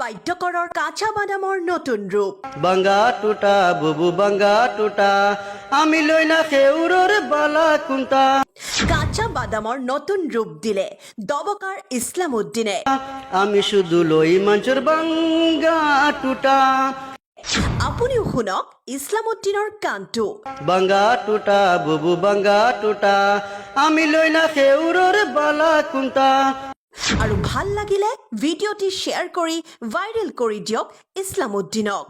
বাদ্যকৰৰ কাঁচা বাদামৰ নতুন ৰূপ বাংগা টুটা বুবু বাংগা টুটা আমি লই না খেউৰৰ বালা কুন্তা কাঁচা বাদামৰ নতুন ৰূপ দিলে দবকাৰ ইছলামউদ্দিনে আমি শুধু লই মঞ্চৰ বাংগা টুটা আপুনিও শুনক ইছলামউদ্দিনৰ গানটো বাংগা টুটা বুবু বাংগা টুটা আমি লই না খেউৰৰ বালা কুন্তা আৰু ভাল লাগিলে ভিডিঅ'টি শ্বেয়াৰ কৰি ভাইৰেল কৰি দিয়ক ইছলামউদ্দিনক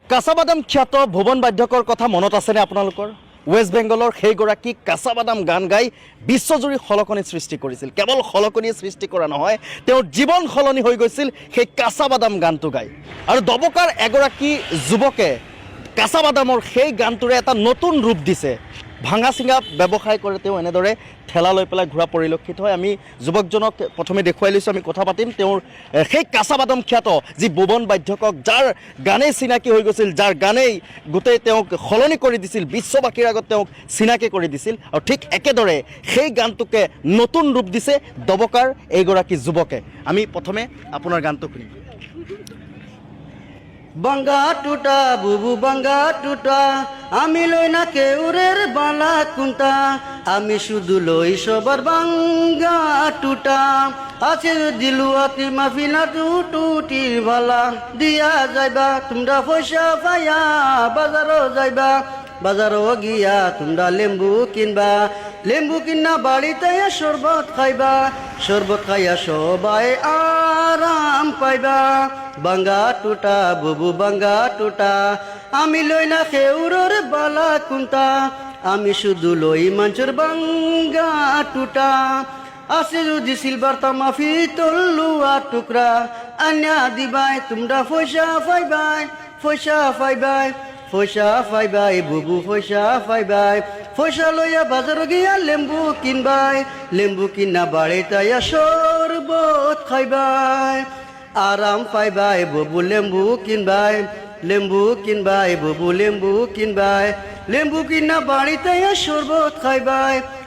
কাঁচাবাদাম খ্যাত ভুৱন বাদ্যকৰ কথা মনত আছেনে আপোনালোকৰ ৱেষ্ট বেংগলৰ সেইগৰাকী কাঁচাবাদাম গান গাই বিশ্বজুৰি খলকনি সৃষ্টি কৰিছিল কেৱল খলকনিয়ে সৃষ্টি কৰা নহয় তেওঁৰ জীৱন সলনি হৈ গৈছিল সেই কাঁচাবাদাম গানটো গাই আৰু দবকাৰ এগৰাকী যুৱকে কাঁচাবাদামৰ সেই গানটোৰে এটা নতুন ৰূপ দিছে ভাঙা চিঙা ব্যৱসায় কৰে তেওঁ এনেদৰে ঠেলা লৈ পেলাই ঘূৰা পৰিলক্ষিত হয় আমি যুৱকজনক প্ৰথমে দেখুৱাই লৈছোঁ আমি কথা পাতিম তেওঁৰ সেই কাঁচাবাদাম খ্যাত যি ভুৱন বাদ্যকক যাৰ গানেই চিনাকি হৈ গৈছিল যাৰ গানেই গোটেই তেওঁক সলনি কৰি দিছিল বিশ্ববাসীৰ আগত তেওঁক চিনাকি কৰি দিছিল আৰু ঠিক একেদৰে সেই গানটোকে নতুন ৰূপ দিছে দবকাৰ এইগৰাকী যুৱকে আমি প্ৰথমে আপোনাৰ গানটো শুনিম বাংগা টুটা বুবু বাংগা টুটা আমি লই না কেউরের বালা কুন্তা আমি শুধু লই সবার বাংগা টুটা আছে দিলু আতি মাফিনা টুটির ভালা দিয়া যাইবা তোমরা পয়সা পাইয়া বাজারও যাইবা বাজারও গিয়া তোমরা লেম্বু কিনা বাড়িতে শরবত খাইয়া সবাই আরাম পাইবা বাংগা টুটা বুবু বাংগা টুটা আমি লই না খেউরর বালা কুন্তা আমি শুধু লই মঞ্চর বাংগা টুটা আছে যদি সিলভার তামা পিতলুয়া টুকরা আন্যা দিবাই তোমরা পয়সা পাইবাই বুবু পয়সা পাইবাই পয়সা লইয়া বাজার গিয়া লেম্বু কিনা বাড়ি তাইয়া শরবত খাইবাই আরাম পাইবাই বুবু লেম্বু কিনবাই বুবু লেম্বু কিনা বাড়ি তাইয়া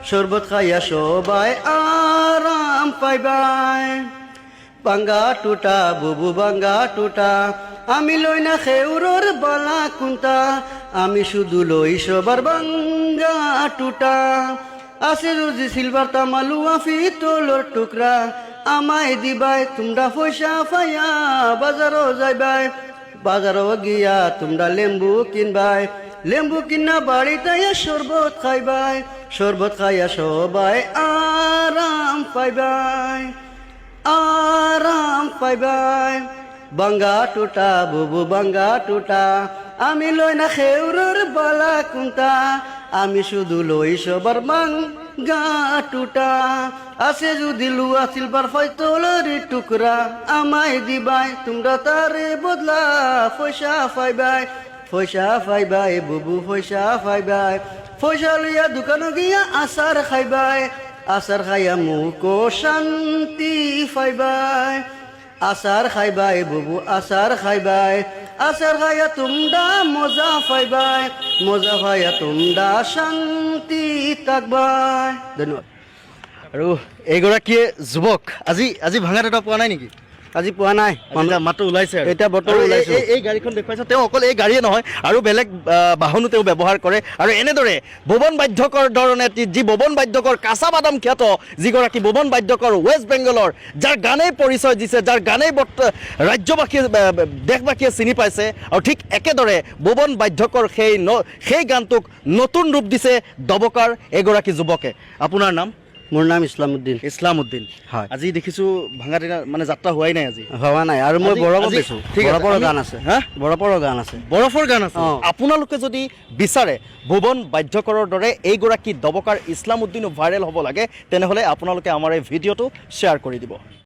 শরবত খাইয়া সবাই আরাম পাইবাই বাংগা টুটা বুবু বাংগা টুটা আমি লই না খেউরর বালা কুন্তা আমি শুধু লই সবার বাংগা টুটা আছে যদি সিলভার তামালুয়া পিতলর টুকরা আমায় দিবাই তোমরা পয়সা পাইয়া বাজারও গিয়া তোমরা লেম্বু কিনা বাড়িতে শরবত খাইয়া সবাই আরাম পাইবাই বাংগা টুটা বুবু বাংগা টুটা আমি লই না খেউরর বালা কুন্তা আমি শুধু লই সবার বাংগা টুটা আছে যদি লুয়া সিলভার ফয়তলর টুকরা আমায় দিবাই তোমরা তারে বদলা পয়সা পাইবাই বুবু পয়সা লইয়া দোকান গিয়া আচার খাইয়া মুখো শান্তি পাইবাই আচার খাইবাই বুবু আচার খাইয়া তোমরা মজা পাইয়া তোমরা শান্তি থাকবাই ধন্যবাদ আৰু এইগৰাকীয়ে যুৱক আজি ভাঙা এটা পোৱা নাই নেকি আজি পোৱা নাই মাতো ওলাইছে এতিয়া বতৰ ওলাইছে এই গাড়ীখন দেখুৱাইছে তেওঁ অকল এই গাড়ীয়ে নহয় আৰু বেলেগ বাহনো তেওঁ ব্যৱহাৰ কৰে আৰু এনেদৰে ভুৱন বাদ্যকৰ ধৰণে যি ভুৱন বাদ্যকৰ কাঁচাবাদাম খ্যাত যিগৰাকী ভুৱন বাদ্যকৰ ৱেষ্ট বেংগলৰ যাৰ গানেই পৰিচয় দিছে যাৰ গানেই ৰাজ্যবাসীয়ে দেশবাসীয়ে চিনি পাইছে আৰু ঠিক একেদৰে ভুৱন বাদ্যকৰ সেই গানটোক নতুন ৰূপ দিছে দবকাৰ এগৰাকী যুৱকে আপোনাৰ নাম মোৰ নাম ইছলামউদ্দিন হয় আজি দেখিছোঁ ভাঙা দিনা মানে যাত্ৰা হোৱাই নাই আজি হোৱা নাই আৰু মই বৰফ পাইছোঁ বৰফৰ গান আছে বৰফৰ গান আছে আপোনালোকে যদি বিচাৰে ভুৱন বাদ্যকৰৰ দৰে এইগৰাকী দবকাৰ ইছলামউদ্দিনো ভাইৰেল হ'ব লাগে তেনেহ'লে আপোনালোকে আমাৰ এই ভিডিঅ'টো শ্বেয়াৰ কৰি দিব